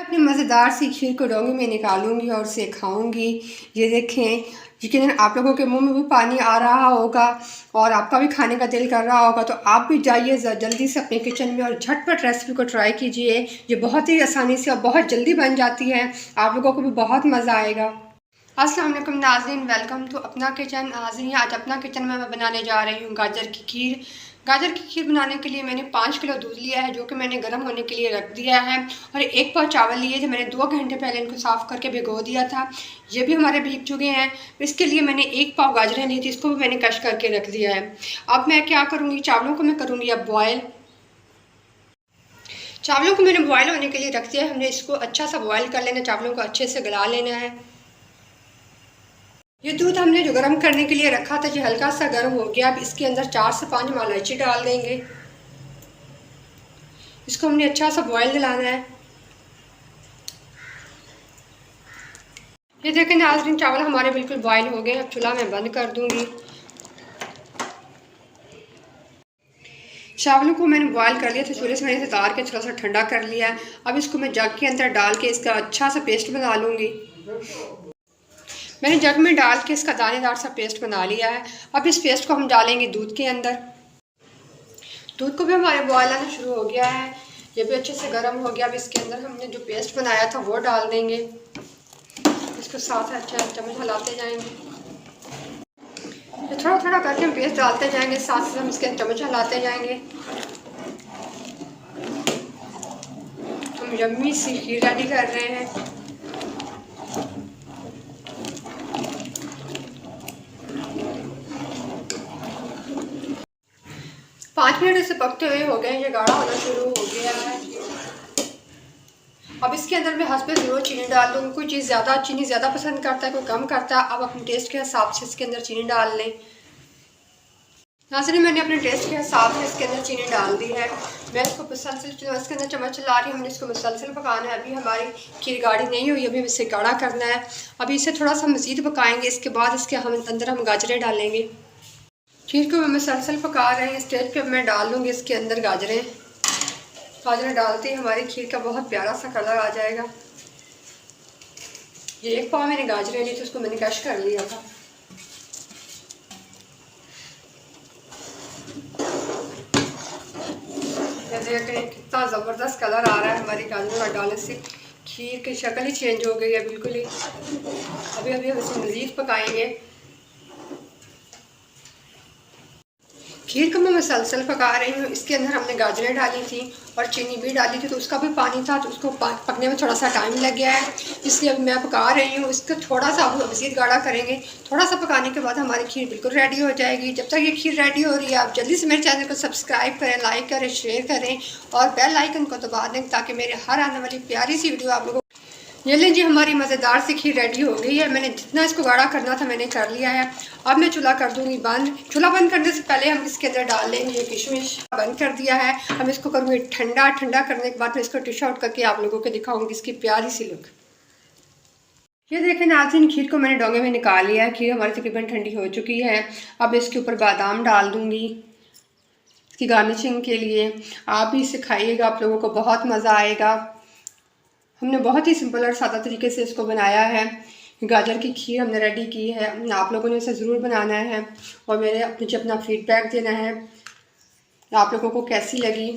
अपनी मज़ेदार सी खीर को डोंगे में निकालूंगी और उसे खाऊंगी। ये देखें, यकीनन आप लोगों के मुंह में भी पानी आ रहा होगा और आपका भी खाने का दिल कर रहा होगा। तो आप भी जाइए जल्दी से अपने किचन में और झटपट रेसिपी को ट्राई कीजिए। ये बहुत ही आसानी से और बहुत जल्दी बन जाती है। आप लोगों को भी बहुत मज़ा आएगा। अस्सलाम वालेकुम नाज़रीन, वेलकम टू अपना किचन। नाज़रीन, आज अपना किचन में मैं बनाने जा रही हूँ गाजर की खीर। गाजर की खीर बनाने के लिए मैंने 5 किलो दूध लिया है, जो कि मैंने गर्म होने के लिए रख दिया है। और 1 पाव चावल लिए थे, मैंने 2 घंटे पहले इनको साफ़ करके भिगो दिया था। ये भी हमारे भीग चुके हैं। इसके लिए मैंने 1 पाव गाजरें ली थी, इसको भी मैंने कश करके रख दिया है। अब मैं क्या करूँगी, चावलों को मैं करूँगी अब बॉयल। चावलों को मैंने बॉयल होने के लिए रख दिया है। हमने इसको अच्छा सा बॉयल कर लेना, चावलों को अच्छे से गला लेना है। ये दूध हमने जो गर्म करने के लिए रखा था, ये हल्का सा गर्म हो गया। अब इसके अंदर 4 से 5 इलायची डाल देंगे। इसको हमने अच्छा सा बॉयल दिलाना है। ये देखें नाज़रीन, चावल हमारे बिल्कुल बॉयल हो गए। अब चूल्हा मैं बंद कर दूंगी। चावलों को मैंने बॉयल कर लिया था, चूल्हे से मैंने इसे उतार के थोड़ा सा ठंडा कर लिया है। अब इसको मैं जग के अंदर डाल के इसका अच्छा सा पेस्ट बना लूँगी। मैंने जग में डाल के इसका दानेदार सा पेस्ट बना लिया है। अब इस पेस्ट को हम डालेंगे दूध के अंदर। दूध को भी हमारे बॉयल आना शुरू हो गया है, ये भी अच्छे से गर्म हो गया। अब इसके अंदर हमने जो पेस्ट बनाया था वो डाल देंगे। इसको साथ अच्छा चम्मच हिलाते जाएंगे। तो थोड़ा थोड़ा करके हम पेस्ट डालते जाएंगे, साथ साथ हम इसके चम्मच हिलाते जाएंगे। हम यम्मी सी खीर रेडी कर रहे हैं। 5 मिनट इसे पकते हुए हो गए, ये गाढ़ा होना शुरू हो गया है। अब इसके अंदर मैं हस्बे ज़रूर चीनी डाल दूँगी। कोई चीज़ चीनी ज़्यादा पसंद करता है, कोई कम करता है। अब अपने टेस्ट के हिसाब से इसके अंदर चीनी डाल लें। नाज़रीन, मैंने अपने टेस्ट के हिसाब से इसके अंदर चीनी डाल दी है। मैं इसको मुसलसल इसके अंदर चम्मच चला रही हूँ। हमने इसको मुसलसल पकाना है। अभी हमारी खीर गाढ़ी नहीं हुई, अभी इसे गाढ़ा करना है। अभी इसे थोड़ा सा मज़ीद पकाएंगे। इसके बाद इसके अंदर हम गाजरें डालेंगे। खीर को मैं मुसलसल पका रहे हैं। स्टेज पे मैं डाल दूँगी इसके अंदर गाजरें। गाजरें डालते ही हमारी खीर का बहुत प्यारा सा कलर आ जाएगा। ये 1 पाव मैंने गाजरें ली थी, उसको मैंने कश कर लिया था। ये देखें कितना ज़बरदस्त कलर आ रहा है हमारी गाजरों का डालने से। खीर की शक्ल ही चेंज हो गई है बिल्कुल ही। अभी अभी हम इसे मज़ीद पकाएंगे। खीर को मैं मुसलसल पका रही हूँ। इसके अंदर हमने गाजरें डाली थी और चीनी भी डाली थी, तो उसका भी पानी था, तो उसको पकने में थोड़ा सा टाइम लग गया है। इसलिए अब मैं पका रही हूँ। इसको थोड़ा सा अब मज़ीद गाढ़ा करेंगे। थोड़ा सा पकाने के बाद हमारी खीर बिल्कुल रेडी हो जाएगी। जब तक ये खीर रेडी हो रही है, आप जल्दी से मेरे चैनल को सब्सक्राइब करें, लाइक करें, शेयर करें और बेल आइकन को दबा दें, ताकि मेरे हर आने वाली प्यारी सी वीडियो आप लोगों। ये लीजिए, हमारी मज़ेदार सी खीर रेडी हो गई है। मैंने जितना इसको गाढ़ा करना था मैंने कर लिया है। अब मैं चूल्हा कर दूंगी बंद। चूल्हा बंद करने से पहले हम इसके अंदर डाल लेंगे ये किशमिश। बंद कर दिया है। हम इसको करूँगी ठंडा। ठंडा करने के बाद मैं इसको डिश आउट करके आप लोगों को दिखाऊंगी इसकी प्यारी सी लुक। ये देखें नाज़रीन, खीर को मैंने डोंगे में निकाल लिया है। खीर हमारी तकरीबन ठंडी हो चुकी है। अब इसके ऊपर बादाम डाल दूँगी इसकी गार्निशिंग के लिए। आप भी इसे खाइएगा, आप लोगों को बहुत मज़ा आएगा। हमने बहुत ही सिंपल और सादा तरीके से इसको बनाया है। गाजर की खीर हमने रेडी की है। आप लोगों ने इसे ज़रूर बनाना है और मुझे अपना फीडबैक देना है, आप लोगों को कैसी लगी।